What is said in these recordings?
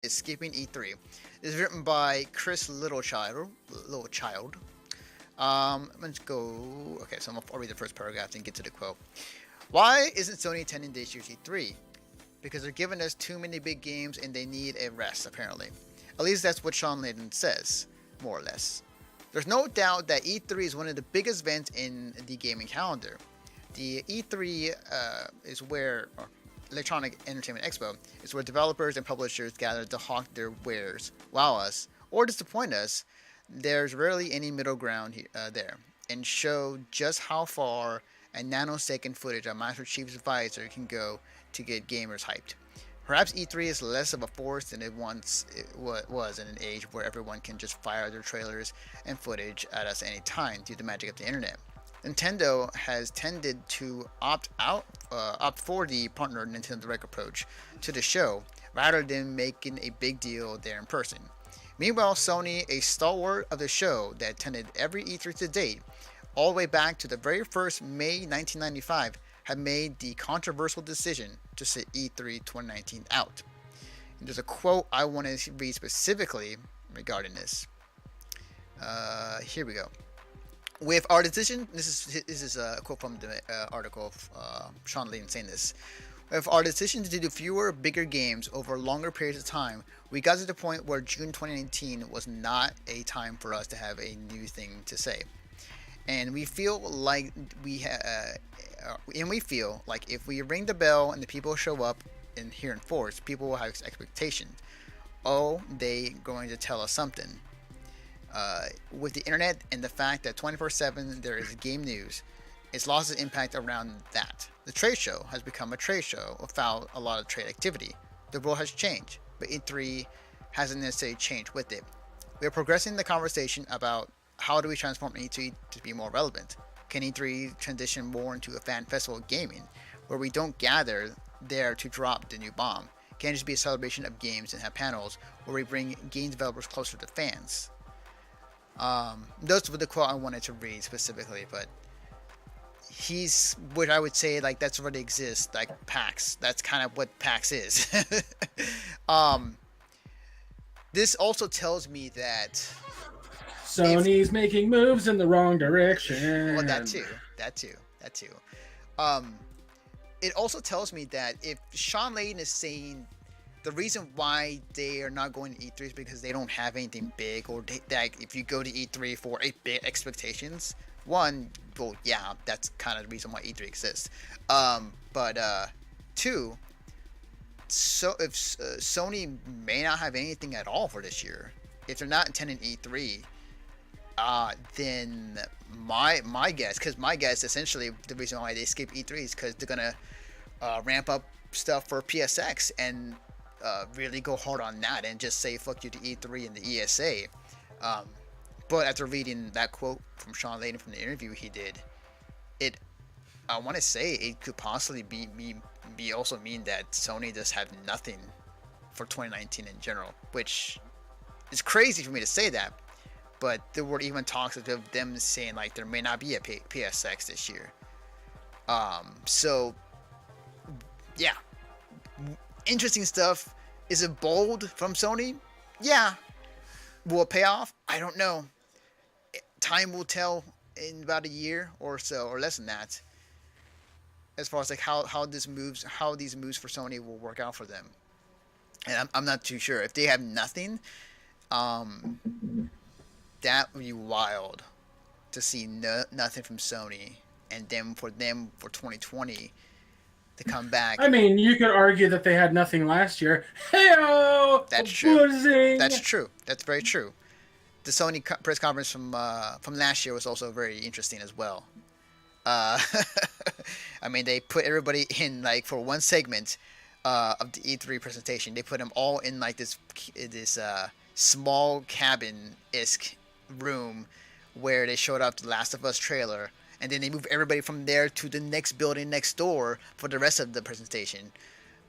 is skipping E3. This is written by Chris Littlechild. Let's go. Okay, so I'll read the first paragraph and get to the quote. Why isn't Sony attending this year's E3? Because they're giving us too many big games and they need a rest, apparently. At least that's what Sean Layden says, more or less. There's no doubt that E3 is one of the biggest events in the gaming calendar. The E3 is where Electronic Entertainment Expo is where developers and publishers gather to hawk their wares, wow us, or disappoint us. There's rarely any middle ground there, and show just how far a nanosecond footage of Master Chief's visor can go to get gamers hyped. Perhaps E3 is less of a force than it once was in an age where everyone can just fire their trailers and footage at us any time due to the magic of the internet. Nintendo has tended to opt for the partner Nintendo Direct approach to the show rather than making a big deal there in person. Meanwhile, Sony, a stalwart of the show that attended every E3 to date, all the way back to the very first May 1995, had made the controversial decision to sit E3 2019 out. And there's a quote I want to read specifically regarding this. Here we go. With our decision, this is a quote from the article of Sean Layden saying this. With our decision to do fewer, bigger games over longer periods of time, we got to the point where June 2019 was not a time for us to have a new thing to say. And we feel like if we ring the bell and the people show up and here in force, people will have expectations. Oh, they going to tell us something. With the internet and the fact that 24/7 there is game news, it's lost its impact around that. The trade show has become a trade show without a lot of trade activity. The world has changed, but E3 hasn't necessarily changed with it. We are progressing the conversation about how do we transform E3 to be more relevant. Can E3 transition more into a fan festival of gaming, where we don't gather there to drop the new bomb? Can it just be a celebration of games and have panels where we bring game developers closer to fans? Those were the quote I wanted to read specifically, but what I would say, like, that's already exists, like PAX. That's kind of what PAX is. This also tells me that Sony's making moves in the wrong direction. Well, that too. It also tells me that if Sean Layden is saying the reason why they are not going to E3 is because they don't have anything big, or that if you go to E3 for big expectations, one, well, yeah, that's kind of the reason why E3 exists. But two, so if Sony may not have anything at all for this year, if they're not attending E3, then my guess essentially the reason why they skip E3 is because they're gonna ramp up stuff for PSX and really go hard on that and just say fuck you to E3 and the ESA. But after reading that quote from Sean Layden from the interview he did, I want to say it could possibly be also mean that Sony just had nothing for 2019 in general, which is crazy for me to say that. But there were even talks of them saying like there may not be a PSX this year. So yeah, interesting stuff. Is it bold from Sony? Yeah. Will it pay off? I don't know. Time will tell in about a year or so, or less than that. As far as like how these moves for Sony will work out for them, and I'm not too sure. If they have nothing, that would be wild to see nothing from Sony, and then for them for 2020 to come back. I mean, you could argue that they had nothing last year. Hey-o! That's true. Buzzing! That's true. That's very true. The Sony press conference from last year was also very interesting as well. I mean, they put everybody in like for one segment of the E3 presentation. They put them all in like this small cabin-esque room where they showed up the Last of Us trailer, and then they moved everybody from there to the next building next door for the rest of the presentation.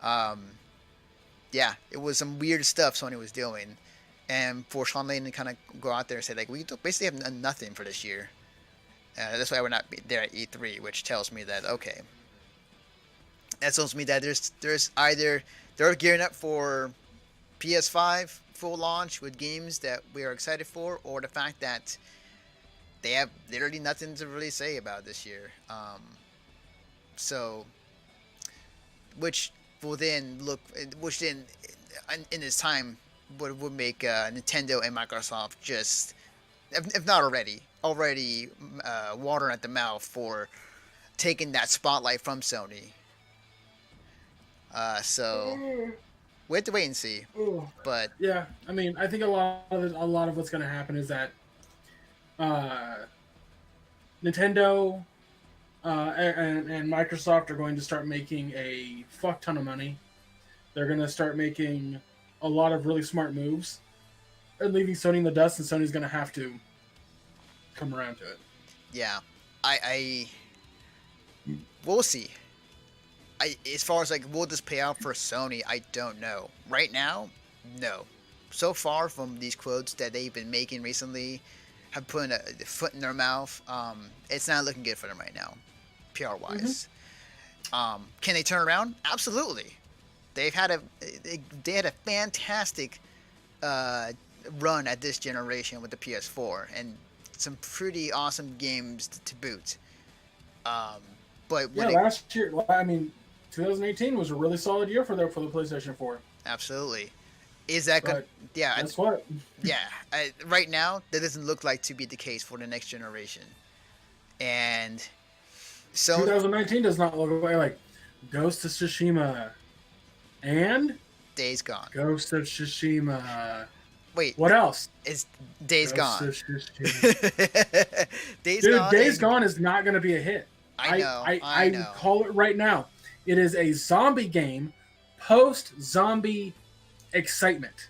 Yeah, it was some weird stuff Sony was doing, and for Sean Layden to kind of go out there and say like, we basically have nothing for this year. That's why we're not there at E3, which tells me that okay. That tells me that there's either they're gearing up for PS5 full launch with games that we are excited for, or the fact that they have literally nothing to really say about this year. So, which will then look, which then in this time would make Nintendo and Microsoft just, if not already watering at the mouth for taking that spotlight from Sony. So we have to wait and see. But yeah, I mean, I think a lot of what's going to happen is that Nintendo and Microsoft are going to start making a fuck ton of money. They're going to start making a lot of really smart moves and leaving Sony in the dust, and Sony's going to have to come around to it. Yeah, we'll see. As far as like, will this pay out for Sony? I don't know. Right now, no. So far from these quotes that they've been making recently, have put a foot in their mouth. It's not looking good for them right now, PR wise. Mm-hmm. Can they turn around? Absolutely. They had a fantastic run at this generation with the PS4 and some pretty awesome games to boot. But last year, I mean, 2018 was a really solid year for the PlayStation 4. Absolutely. Is that good? Yeah. That's what. Yeah. Right now, that doesn't look like to be the case for the next generation. And so 2019 does not look like Ghost of Tsushima and Days Gone. Ghost of Tsushima. Wait. What else? Is Days Ghost Gone. Of Tsushima. Days Gone is not going to be a hit. I know. I call it right now. It is a zombie game, post-zombie excitement.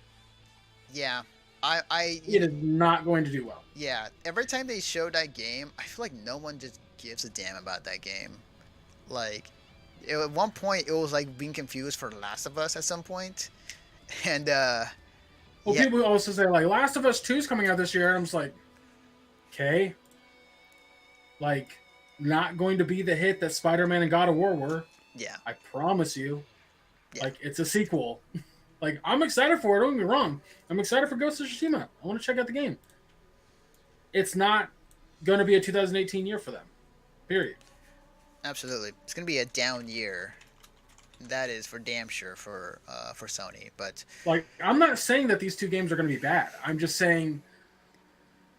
Yeah. It is not going to do well. Yeah. Every time they show that game, I feel like no one just gives a damn about that game. Like, at one point, it was like being confused for The Last of Us at some point. And, people also say, like, Last of Us 2 is coming out this year. And I'm just like, okay. Like, not going to be the hit that Spider-Man and God of War were. Yeah. I promise you. Yeah. Like, it's a sequel. Like, I'm excited for it. Don't get me wrong. I'm excited for Ghost of Tsushima. I want to check out the game. It's not going to be a 2018 year for them. Period. Absolutely. It's going to be a down year. That is for damn sure for Sony. But like, I'm not saying that these two games are going to be bad. I'm just saying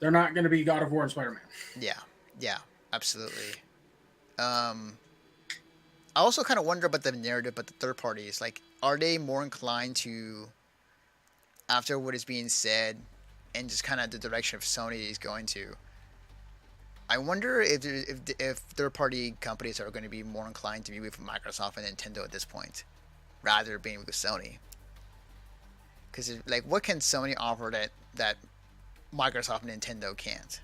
they're not going to be God of War and Spider-Man. Yeah, absolutely. I also kind of wonder about the narrative, but the third parties, like, are they more inclined to, after what is being said, and just kind of the direction of Sony is going to? I wonder if third-party companies are going to be more inclined to be with Microsoft and Nintendo at this point, rather than being with Sony. Because, like, what can Sony offer that Microsoft and Nintendo can't?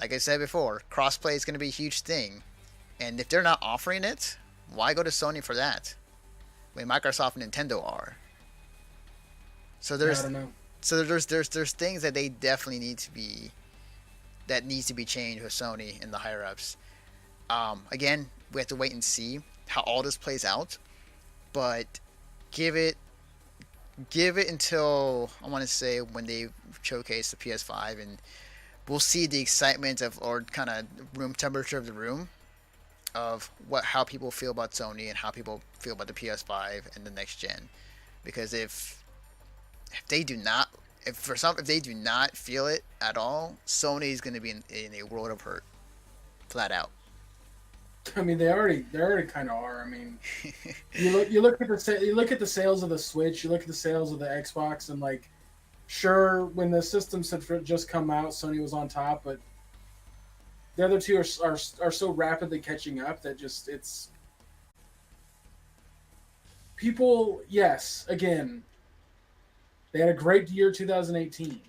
Like I said before, crossplay is going to be a huge thing. And if they're not offering it, why go to Sony for that? When Microsoft and Nintendo are. So there's things that they definitely need to be, that needs to be changed with Sony and the higher ups. Again, we have to wait and see how all this plays out. But give it until, I want to say, when they showcase the PS5, and we'll see the excitement of, or kind of room temperature of the room, of how people feel about Sony and how people feel about the PS5 and the next gen. Because if they do not feel it at all, Sony is going to be in a world of hurt, flat out. I mean, they already kind of are. I mean, you look at the sales of the Switch, you look at the sales of the Xbox, and, like, sure, when the systems had just come out, Sony was on top, but the other two are so rapidly catching up that just, it's people. Yes, again, they had a great year 2018.